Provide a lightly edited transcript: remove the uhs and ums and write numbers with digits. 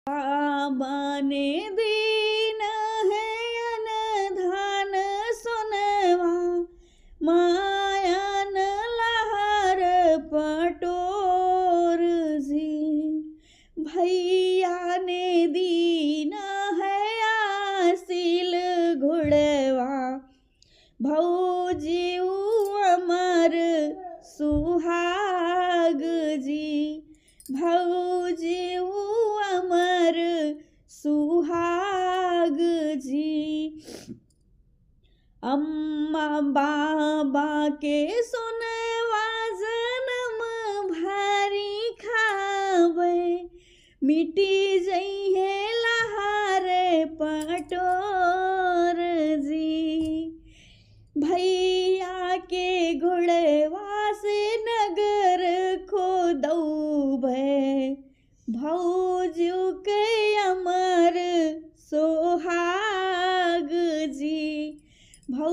बने दीन है अनधान सुनवा, मायन लहर पटोर जी। भैया ने दीन है आसिल घुड़वा, भौजी अमर सुहाग जी। भौजी अमर सुहाग जी। अम्मा बाबा के सुनवा जन्म भारी खावे, मिटी जई है लहारे पटोर जी। भैया के घुड़वा से नगर खोदौबे, भौजू के अमर सोहाग जी। भौ